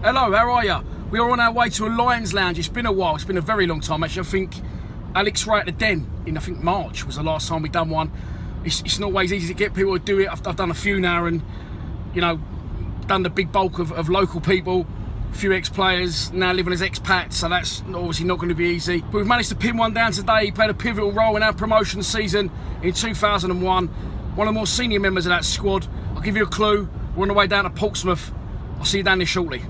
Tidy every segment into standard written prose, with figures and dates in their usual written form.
Hello, how are you? We are on our way to a Lions Lounge. It's been a while. It's been a very long time, actually. I think Alex right at the Den in, March was the last time we done one. It's not always easy to get people to do it. I've done a few now and, done the big bulk of local people, a few ex-players, now living as expats, so that's obviously not going to be easy. But we've managed to pin one down today. He played a pivotal role in our promotion season in 2001. One of the more senior members of that squad. I'll give you a clue. We're on the way down to Portsmouth. I'll see you down there shortly.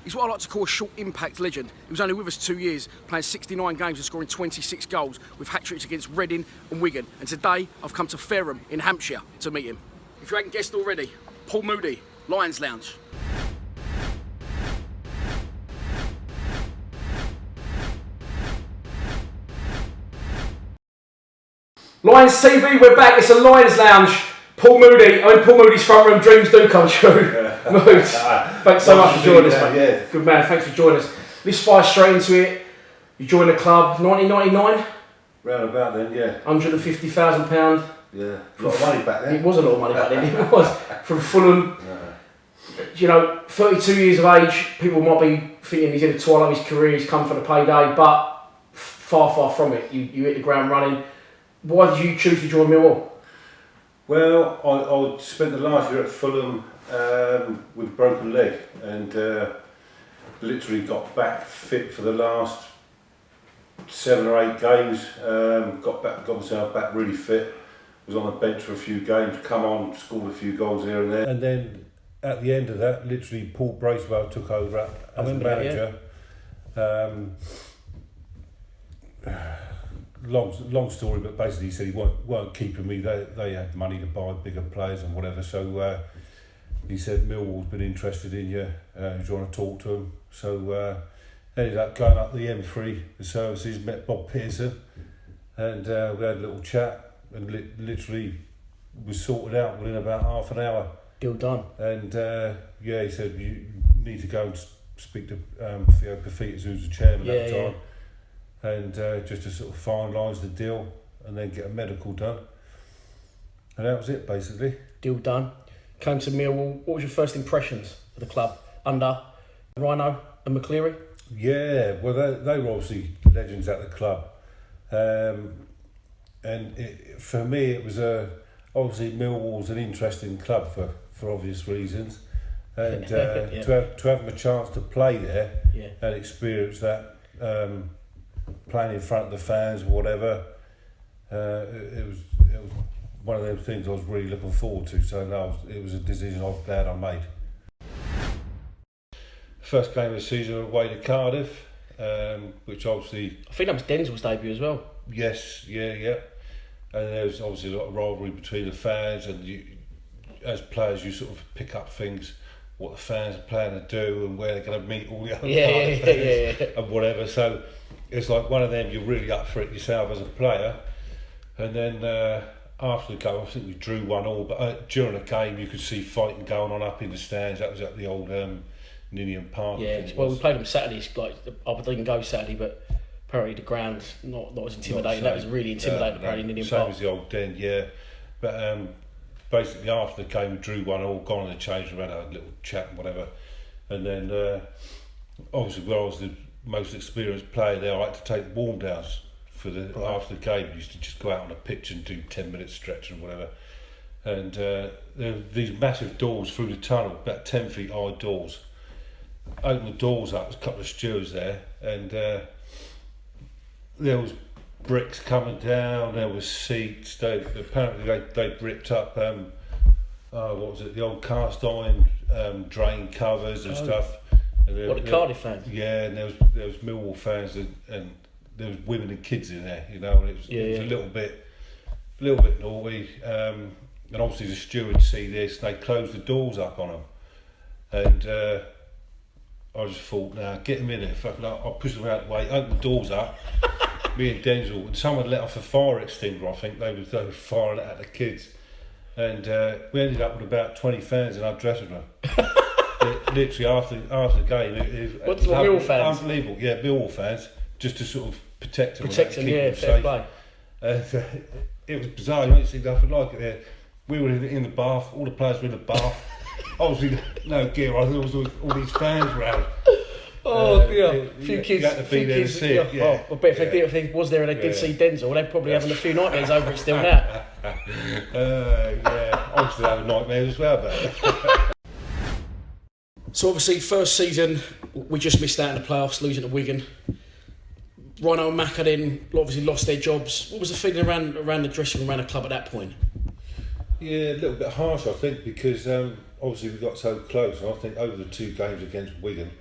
He's what I like to call a short impact legend. He was only with us 2 years, playing 69 games and scoring 26 goals with hat-tricks against Reading and Wigan. And today, I've come to Fareham in Hampshire to meet him. If you hadn't guessed already, Paul Moody, Lions Lounge. Lions TV, we're back. It's a Lions Lounge. Paul Moody, I'm in Paul Moody's front room. Dreams do come true. Mood. Thanks so much for joining us, mate. Yeah. Good man, thanks for joining us. Let's fire straight into it. You joined the club 1999? Round about then, yeah. £150,000. Yeah, a lot of money back then. It was a lot of money back then, it was. From Fulham. 32 years of age, people might be thinking he's in the twilight of his career, he's come for the payday, but far, far from it. You hit the ground running. Why did you choose to join Millwall? Well, I spent the last year at Fulham with a broken leg and literally got back fit for the last 7 or 8 games. Got myself back really fit. Was on the bench for a few games, come on, scored a few goals here and there. And then at the end of that, literally Paul Bracewell took over as the manager. Long story, but basically he said he weren't keeping me. They had money to buy bigger players and whatever. So he said Millwall's been interested in you. Do you want to talk to them? So ended up going up the M3, the services, met Bob Pearson, and we had a little chat, and literally was sorted out within about half an hour. Deal done. And he said you need to go and speak to Theo Pafitas, who's the chairman at the time. And just to sort of finalise the deal and then get a medical done. And that was it, basically. Deal done. Came to Millwall. What was your first impressions of the club under Rhino and McCleary? Yeah, well, they were obviously legends at the club. For me, it was obviously Millwall's an interesting club for obvious reasons. And to have them a chance to play there and experience that, playing in front of the fans, whatever, it was one of those things I was really looking forward to. So no, it was a decision I was glad I made. First game of the season away to Cardiff, which obviously I think that was Denzel's debut as well. Yes, yeah. And there was obviously a lot of rivalry between the fans, and you, as players, you sort of pick up things, what the fans are planning to do and where they're going to meet all the other fans and whatever. So it's like one of them, you're really up for it yourself as a player. And then after the game, I think we drew 1-1, but during the game you could see fighting going on up in the stands. That was at the old Ninian Park. Yeah, well, we played them Saturdays, I didn't go Saturday, but apparently the ground's not as intimidating. That was really intimidating, apparently, Ninian Park. Same as the old Den, yeah. But basically after the game we drew 1-1, gone in the change room, had a little chat and whatever. And then obviously when I was the most experienced player there, I had to take warm downs for after the game. I used to just go out on a pitch and do 10-minute stretch and whatever. And there were these massive doors through the tunnel, about 10 feet high doors. Opened the doors up, there's a couple of stewards there, and there was bricks coming down, there was seats. Apparently they ripped up what was it, the old cast iron drain covers and stuff. And the Cardiff fans? Yeah, and there was Millwall fans and there was women and kids in there, and it was a little bit naughty. And obviously the stewards see this, they closed the doors up on them, and I just thought, nah, get them in there. I'll push them out the way, open the doors up. Me and Denzel, and someone let off a fire extinguisher. I think they were firing it at the kids, and we ended up with about 20 fans in our dressing room. Literally after the game, it was Millwall fans? Unbelievable, yeah, Millwall fans, just to sort of protect them, fair play. it was bizarre. You don't see nothing like it there. we were in the bath. All the players were in the bath. Obviously, no gear on. There was all these fans around. Oh dear, a few kids. You had to be there to see it. Yeah. Oh, I bet if they was there and they did see Denzel, they'd probably having a few nightmares over it still now. Yeah, I'm still having nightmares as well about it. So obviously, first season, we just missed out in the playoffs, losing to Wigan. Rhino and Macca then obviously lost their jobs. What was the feeling around the dressing room, around the club at that point? Yeah, a little bit harsh, I think, because obviously we got so close, and I think over the 2 games against Wigan,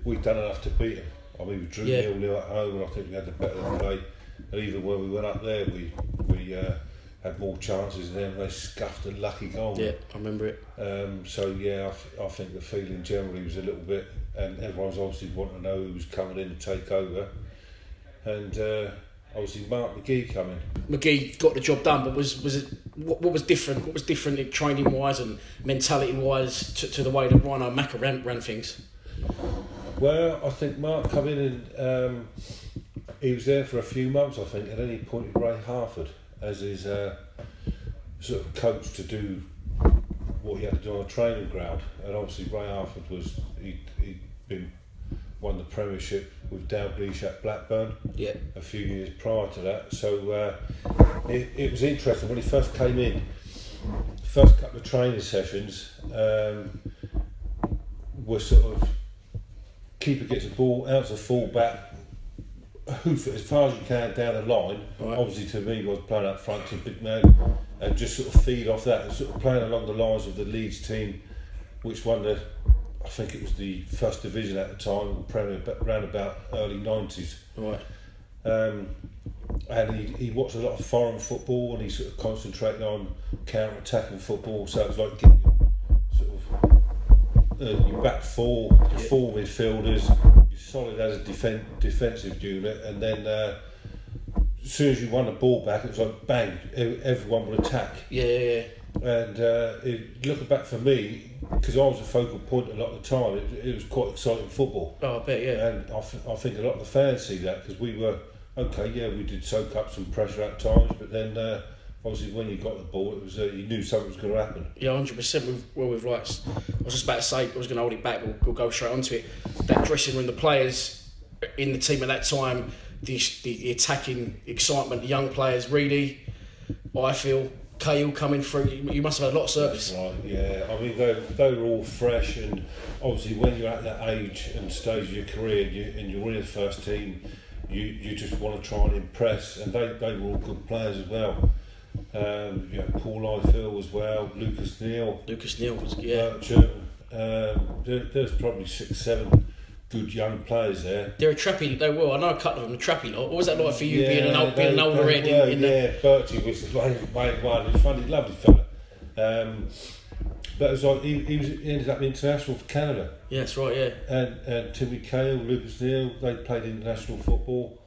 we'd done enough to beat them. I mean, we drew 0-0 at home, and I think we had the better play. And even when we went up there, we had more chances than them. They scuffed a lucky goal. Yeah, I remember it. So yeah, I think the feeling generally was a little bit, and everyone's obviously wanting to know who was coming in to take over. And obviously Mark McGee coming. McGee got the job done, but was it what was different? What was different training wise and mentality wise to the way that Rhino and Macca ran things? Well, I think Mark come in and he was there for a few months, I think, and then he appointed Ray Harford as his sort of coach to do what he had to do on the training ground. And obviously Ray Harford he'd been won the Premiership with Dalglish at Blackburn a few years prior to that. So it was interesting when he first came in. First couple of training sessions were sort of keeper gets the ball out to full back, hoof it as far as you can down the line. Right. Obviously to me was playing up front to big man and just sort of feed off that and sort of playing along the lines of the Leeds team, which won I think it was the first division at the time, Premier, around about early 90s. Right. And he watched a lot of foreign football and he sort of concentrated on counter-attacking football, so it was like getting sort of your back four midfielders, you're solid as a defensive unit, and then as soon as you won the ball back, it was like bang, everyone would attack. Yeah. And looking back for me, because I was a focal point a lot of the time, it was quite exciting football. Oh, I bet, yeah. And I think a lot of the fans see that, because we were, we did soak up some pressure at times, but then obviously when you got the ball, it was you knew something was going to happen. Yeah, 100%. I was just about to say, I was going to hold it back, we'll go straight onto it. That dressing room, the players in the team at that time, the attacking excitement, the young players, Reedy, I feel, Cahill coming through, you must have had a lot of service. That's right, yeah. I mean, they were all fresh, and obviously when you're at that age and stage of your career and you're in the first team, you just want to try and impress, and they were all good players as well. Paul Ifill as well, Lucas Neal, there's probably 6-7 good young players there. They're a trappy. They were. I know a couple of them. A trappy lot. What was that like for you, being an older head? Bertie was the main one. Funny, lovely fella. But it was like he ended up international for Canada. Yeah, that's right. Yeah. And Timmy Cahill, Lucas Neal, they played international football,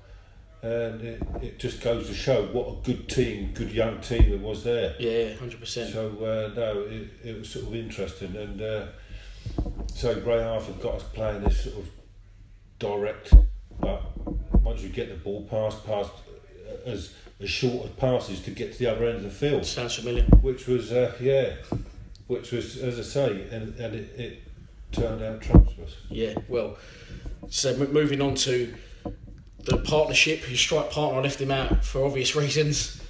and it just goes to show what a good team, good young team there was there. Yeah, 100%. So it was sort of interesting, and so Ray Harford got us playing this sort of direct, but once you get the ball past as short as passes to get to the other end of the field. Sounds familiar. Which was as I say, and it turned out trumps for us. Yeah, well, so moving on to the partnership, his strike partner, I left him out for obvious reasons.